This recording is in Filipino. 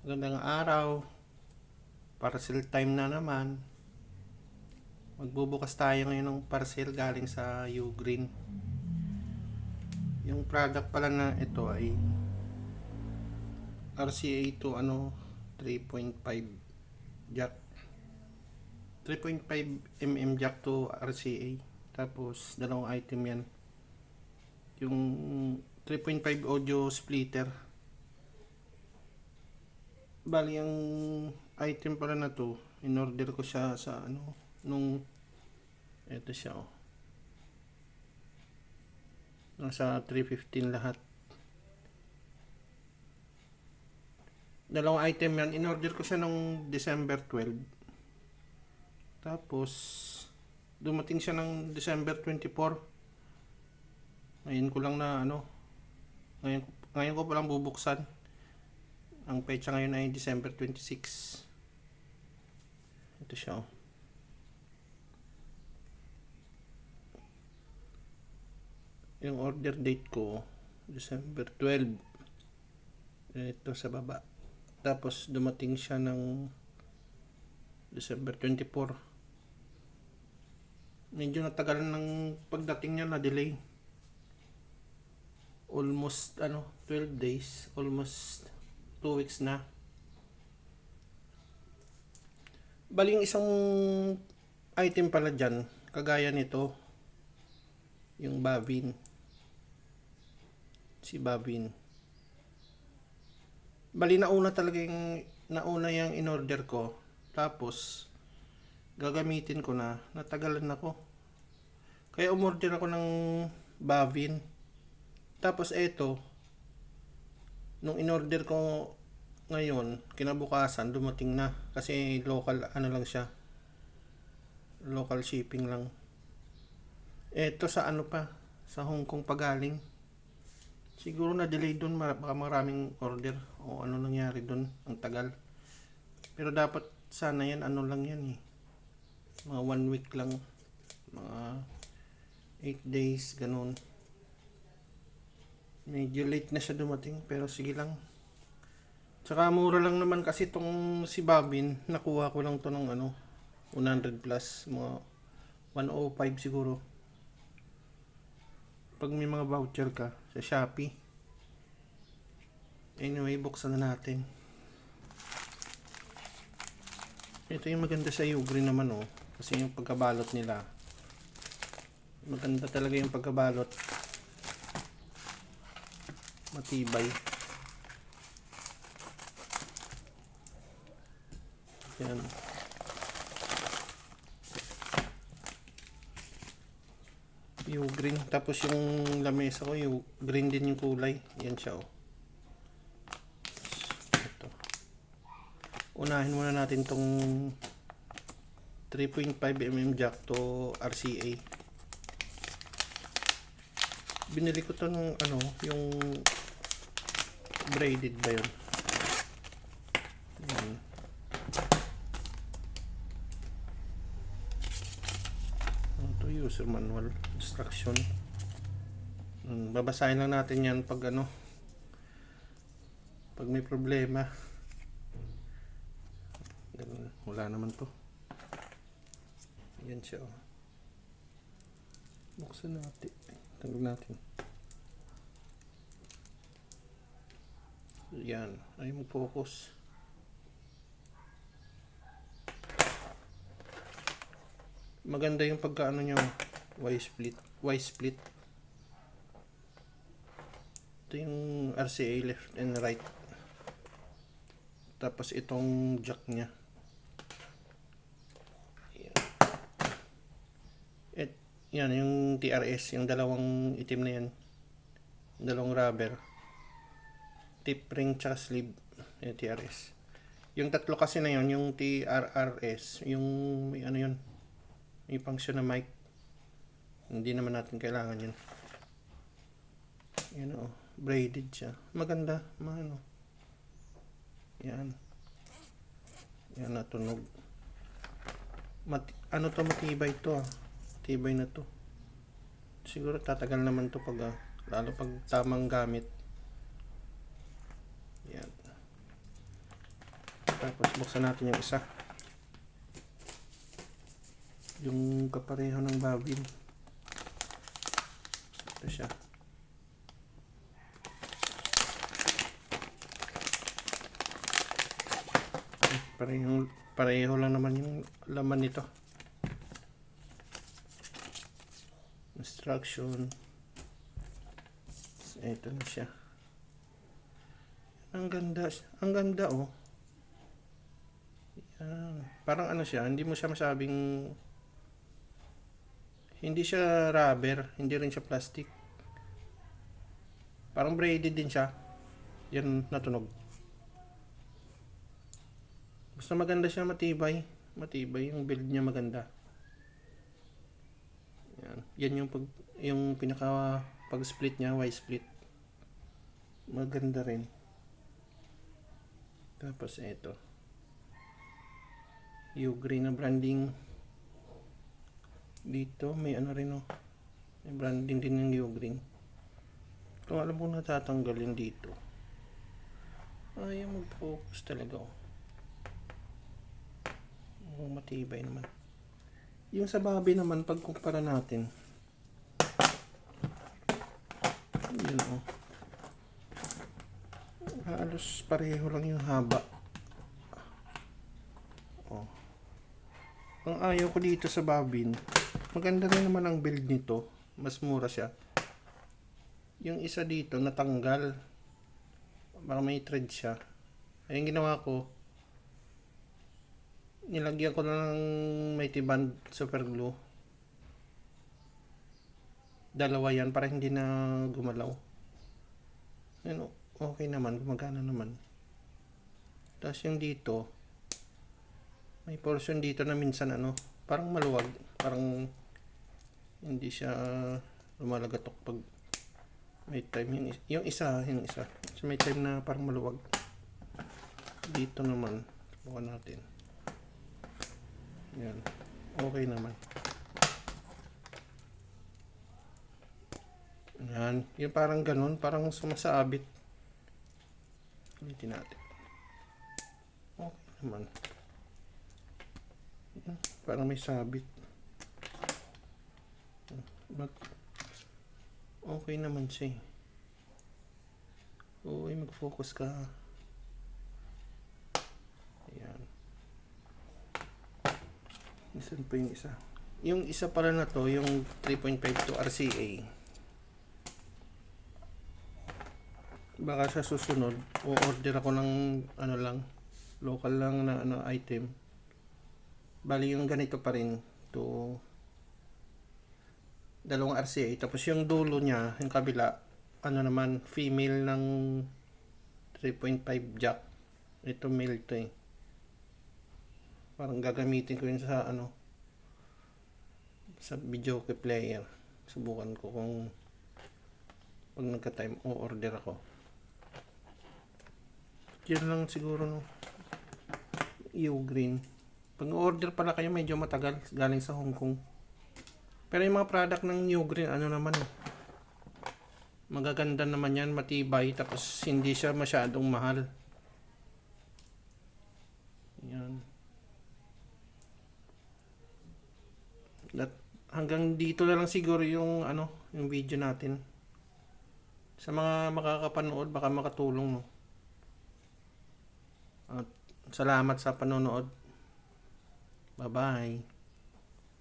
Magandang araw. Parcel time na naman. Magbubukas tayo ngayon ng parcel galing sa Ugreen. Yung product pala na ito ay RCA to 3.5 jack. 3.5 mm jack to RCA. Tapos dalawang item yan. Yung 3.5 audio splitter. Bali ang item pala na to, in-order ko siya sa nung eto siya nasa 315 lahat. Dalawang item yan, in-order ko siya nung December 12. Tapos dumating siya ng December 24. Ngayon ko lang na ngayon ko pa lang bubuksan. Ang petsa ngayon ay December 26. Ito siya. Yung order date ko, December 12. Ito sa baba. Tapos dumating siya ng December 24. Medyo natagal ng pagdating niya, na delay. Almost 12 days. Almost 2 weeks na. Baling isang item pala dyan, kagaya nito, yung Bavin. Si Bavin. Bali nauna yung in-order ko. Tapos gagamitin ko na, natagalan ako. Kaya umorder ako ng Bavin. Tapos eto, nung in-order ko ngayon, kinabukasan dumating na, kasi local lang siya, local shipping lang. Eto sa sa Hong Kong pagaling. Siguro na delay doon, baka maraming order o nangyari doon, ang tagal. Pero dapat sana yan lang yan mga 1 week lang, mga 8 days ganun. Medyo late na siya dumating, pero sige lang. Tsaka mura lang naman kasi itong si Bavin. Nakuha ko lang to ng 100 plus, mga 105 siguro. Pag may mga voucher ka sa Shopee. Anyway, buksan na natin. Ito yung maganda sa Ugreen naman kasi yung pagkabalot nila, maganda talaga yung pagkabalot. Matibay. Yan. Yung green. Tapos yung lamesa ko, yung green din yung kulay. Yan siya Ito. Unahin muna natin tong 3.5 mm jack to RCA. Binili ko to ng yung braided ba yun? Yan. Ito user manual instruction. Babasahin lang natin yan pag pag may problema. Ganun. Wala naman to. Yan siya buksan natin. Tanggal natin. Yan. Ay mo focus. Maganda yung pagka niya, Y-split. Ito yung RCA left and right. Tapos itong jack niya. Yan yung TRS, yung dalawang itim na yan. Dalawang rubber. Tip ring tsaka sleeve. Yung TRS. Yung tatlo kasi na yun, yung TRRS, yung may yun. May function na mic. Hindi naman natin kailangan yun. Yan braided siya. Maganda, Yan. Yan natunog. Matibay to Tibay na to. Siguro tatagal naman to pag lalo pag tamang gamit. Yan. Tapos buksan natin yung isa. Yung kapareho ng bobbin. Ito siya. Pareho lang naman yung laman nito. Instruction. Ito na siya. Ang ganda oh. Yan. Parang ano siya, hindi mo siya masabing, hindi siya rubber, hindi rin siya plastic. Parang braided din siya. Yan natunog. Basta maganda siya, matibay. Matibay yung build niya, maganda. Yan yung pinaka pag split niya, Y-split. Maganda rin. Tapos ito. U-green na branding. Dito may ano rin oh. May branding din ng U-green. Kung alam kong natatanggal yun dito. Ayaw mag-focus talaga oh. Matibay naman. Yung sa Bobby naman, pag kumpara natin, yun oh, halos pareho lang yung haba oh. Ang ayaw ko dito sa Bobbin, maganda rin naman ang build nito, mas mura siya. Yung isa dito natanggal, baka may thread siya. Ay, yung ginawa ko, nilagyan ko na ng mighty band super glue. Dalawa yan para hindi na gumalaw. Ano, okay naman, gumagana naman. Tapos yung dito, may portion dito na minsan ano, parang maluwag, parang hindi siya lumalagatok pag may time. Yung isa. So may time na parang maluwag. Dito naman, subukan natin. Yan, okay naman. Yan, yung parang ganun, parang sumasabit. Ulitin natin. Okay naman. Yan, parang may sabit. But, okay naman siya eh. Uy, mag-focus ka. Ayan. Isan pa yung isa? Yung isa pala na to, yung 3.52 RCA. Baka sa susunod, o-order ako ng ano lang, local lang na ano item. Bali yung ganito pa rin, to dalawang RCA. Tapos yung dulo niya, yung kabila, ano naman, female ng 3.5 jack. Ito male to eh. Parang gagamitin ko yun sa ano, sa video player. Subukan ko kung pag nagka-time o order ako. Yan lang siguro no. U-green. Pag order pala kayo medyo matagal, galing sa Hong Kong. Pero yung mga product ng U-green ano naman eh, magaganda naman yan, matibay, tapos hindi siya masyadong mahal. Yan. Hanggang dito na lang siguro yung ano, yung video natin. Sa mga makakapanood, baka makatulong no. At salamat sa panonood. Bye bye.